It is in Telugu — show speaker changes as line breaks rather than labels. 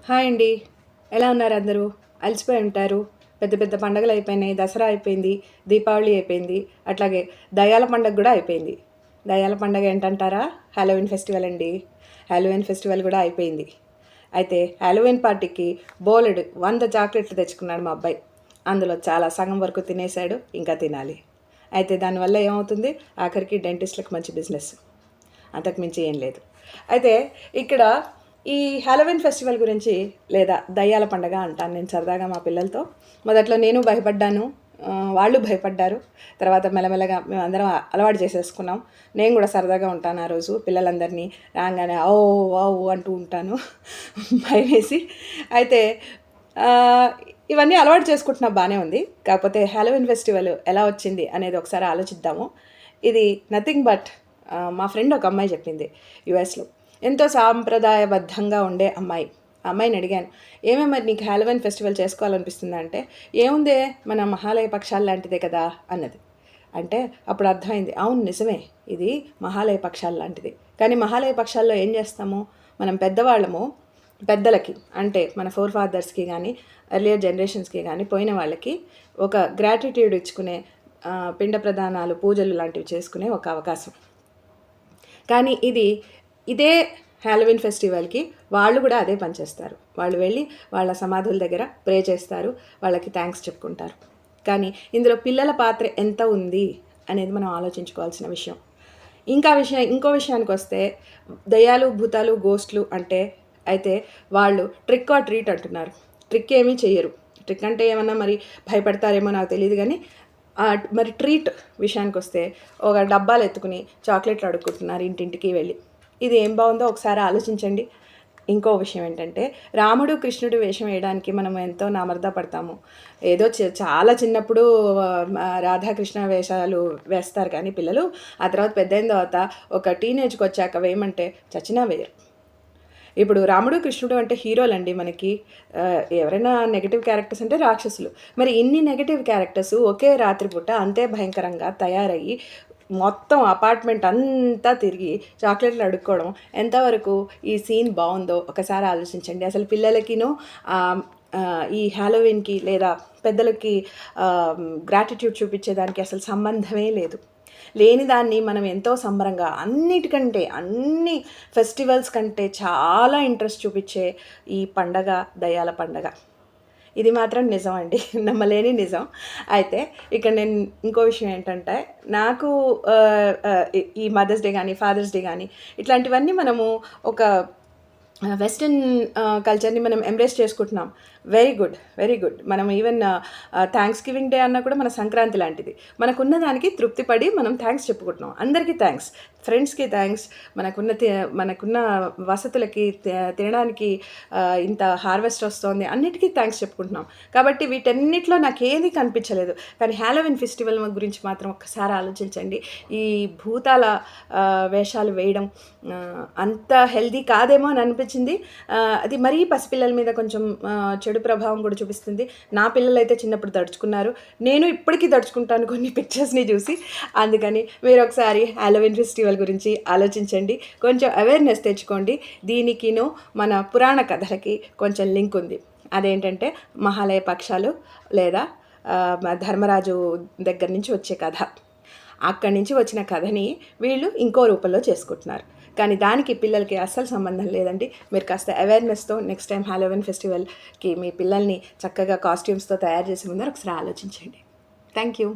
హాయ్ అండి. ఎలా ఉన్నారు అందరూ? అలసిపోయి ఉంటారు. పెద్ద పెద్ద పండుగలు అయిపోయినాయి. దసరా అయిపోయింది, దీపావళి అయిపోయింది, అట్లాగే దయ్యాల పండగ కూడా అయిపోయింది. దయ్యాల పండగ ఏంటంటారా? హాలోవీన్ ఫెస్టివల్ అండి. హాలోవీన్ ఫెస్టివల్ కూడా అయిపోయింది. అయితే హాలోవీన్ పార్టీకి బోలెడు 100 చాక్లెట్లు తెచ్చుకున్నాడు మా అబ్బాయి. అందులో చాలా సగం వరకు తినేశాడు, ఇంకా తినాలి. అయితే దానివల్ల ఏమవుతుంది? ఆఖరికి డెంటిస్ట్లకు మంచి బిజినెస్. అంతకుమించి ఏం లేదు. అయితే ఇక్కడ ఈ హాలోవీన్ ఫెస్టివల్ గురించి లేదా దయ్యాల పండగ అంటాను నేను సరదాగా మా పిల్లలతో. మొదట్లో నేను భయపడ్డాను, వాళ్ళు భయపడ్డారు. తర్వాత మెల్లమెల్లగా మేమందరం అలవాటు చేసేసుకున్నాం. నేను కూడా సరదాగా ఉంటాను. ఆ రోజు పిల్లలందరినీ రాగానే ఓ వావ్ అంటూ ఉంటాను భయం వేసి. అయితే ఇవన్నీ అలవాటు చేసుకుంటున్నా, బాగానే ఉంది. కాకపోతే హాలోవీన్ ఫెస్టివల్ ఎలా వచ్చింది అనేది ఒకసారి ఆలోచిద్దాము. ఇది నథింగ్ బట్ మా ఫ్రెండ్ ఒక అమ్మాయి చెప్పింది, యుఎస్లో ఎంతో సాంప్రదాయబద్ధంగా ఉండే అమ్మాయి. ఆ అమ్మాయిని అడిగాను, మరి నీకు హాలోవీన్ ఫెస్టివల్ చేసుకోవాలనిపిస్తుందా అంటే, ఏముందే మన మహాలయ పక్షాలు లాంటిదే కదా అన్నది. అంటే అప్పుడు అర్థమైంది, అవును నిజమే, ఇది మహాలయ పక్షాలు లాంటిది. కానీ మహాలయ పక్షాల్లో ఏం చేస్తాము, మనం పెద్దవాళ్ళము పెద్దలకి, అంటే మన ఫోర్ ఫాదర్స్కి కానీ ఎర్లియర్ జనరేషన్స్కి కానీ పోయిన వాళ్ళకి ఒక గ్రాటిట్యూడ్ ఇచ్చుకునే పిండ ప్రదానాలు, పూజలు లాంటివి చేసుకునే ఒక అవకాశం. కానీ ఇదే హాలోవీన్ ఫెస్టివల్కి వాళ్ళు కూడా అదే పనిచేస్తారు. వాళ్ళు వెళ్ళి వాళ్ళ సమాధుల దగ్గర ప్రే చేస్తారు, వాళ్ళకి థ్యాంక్స్ చెప్పుకుంటారు. కానీ ఇందులో పిల్లల పాత్ర ఎంత ఉంది అనేది మనం ఆలోచించుకోవాల్సిన విషయం. ఇంకో విషయానికి వస్తే, దయ్యాలు, భూతాలు, గోస్ట్లు అయితే వాళ్ళు ట్రిక్ ఆర్ ట్రీట్ అంటున్నారు. ట్రిక్ ఏమీ చెయ్యరు. ట్రిక్ అంటే ఏమన్నా మరి భయపడతారేమో నాకు తెలియదు. కానీ మరి ట్రీట్ విషయానికి వస్తే, ఒక డబ్బాలు ఎత్తుకుని చాక్లెట్లు అడుక్కుంటున్నారు ఇంటింటికి వెళ్ళి. ఇది ఏం బాగుందో ఒకసారి ఆలోచించండి. ఇంకో విషయం ఏంటంటే, రాముడు కృష్ణుడు వేషం వేయడానికి మనం ఎంతో నామర్ద పడతాము. ఏదో చాలా చిన్నప్పుడు రాధాకృష్ణ వేషాలు వేస్తారు కానీ పిల్లలు, ఆ తర్వాత పెద్దయిన తర్వాత ఒక టీనేజ్కి వచ్చాక వేయమంటే చచ్చినా వేయరు. ఇప్పుడు రాముడు కృష్ణుడు అంటే హీరోలండి మనకి. ఎవరైనా నెగిటివ్ క్యారెక్టర్స్ అంటే రాక్షసులు. మరి ఇన్ని నెగిటివ్ క్యారెక్టర్స్ ఒకే రాత్రిపూట అంతే భయంకరంగా తయారయ్యి మొత్తం అపార్ట్మెంట్ అంతా తిరిగి చాక్లెట్లు అడుక్కోవడం ఎంతవరకు ఈ సీన్ బాగుందో ఒకసారి ఆలోచించండి. అసలు పిల్లలకిను ఈ హాలోవీన్కి లేదా పెద్దలకి గ్రాటిట్యూడ్ చూపించేదానికి అసలు సంబంధమే లేదు. లేని దాన్ని మనం ఎంతో సంబరంగా, అన్ని ఫెస్టివల్స్ కంటే చాలా ఇంట్రెస్ట్ చూపించే ఈ పండగ దయ్యాల పండగ. ఇది మాత్రం నిజం అండి, నమ్మలేని నిజం. అయితే ఇక్కడ నేను ఇంకో విషయం ఏంటంటే, నాకు ఈ మదర్స్ డే కానీ ఫాదర్స్ డే కానీ ఇట్లాంటివన్నీ మనము ఒక వెస్టర్న్ కల్చర్ని మనం ఎంబ్రేస్ చేసుకుంటున్నాం. Very good, very good. మనం ఈవెన్ థ్యాంక్స్ గివింగ్ డే అన్నా కూడా మన సంక్రాంతి లాంటిది. మనకున్న దానికి తృప్తిపడి మనం థ్యాంక్స్ చెప్పుకుంటున్నాం. అందరికీ థ్యాంక్స్, ఫ్రెండ్స్కి థ్యాంక్స్, మనకున్న వసతులకి, తినడానికి ఇంత హార్వెస్ట్ వస్తుంది, అన్నిటికీ థ్యాంక్స్ చెప్పుకుంటున్నాం. కాబట్టి వీటన్నిటిలో నాకు ఏది కనిపించలేదు. కానీ హాలోవీన్ ఫెస్టివల్ గురించి మాత్రం ఒక్కసారి ఆలోచించండి. ఈ భూతాల వేషాలు వేయడం అంత హెల్దీ కాదేమో అని అనిపించింది. అది మరీ పసిపిల్లల మీద కొంచెం చెడు ప్రభావం కూడా చూపిస్తుంది. నా పిల్లలైతే చిన్నప్పుడు దడుచుకున్నారు, నేను ఇప్పటికీ దడుచుకుంటాను కొన్ని పిక్చర్స్ని చూసి. అందుకని మీరు ఒకసారి హాలోవీన్ ఫెస్టివల్ గురించి ఆలోచించండి, కొంచెం అవేర్నెస్ తెచ్చుకోండి. దీనికిను మన పురాణ కథలకి కొంచెం లింక్ ఉంది. అదేంటంటే మహాలయ పక్షాలు లేదా ధర్మరాజు దగ్గర నుంచి వచ్చే కథ. అక్కడి నుంచి వచ్చిన కథని వీళ్ళు ఇంకో రూపంలో చేసుకుంటున్నారు. కానీ దానికి పిల్లలకి అస్సలు సంబంధం లేదండి. మీరు కాస్త అవేర్నెస్తో నెక్స్ట్ టైం హాలోవీన్ ఫెస్టివల్కి మీ పిల్లల్ని చక్కగా కాస్ట్యూమ్స్తో తయారు చేసే ముందర ఒకసారి ఆలోచించండి. Thank you.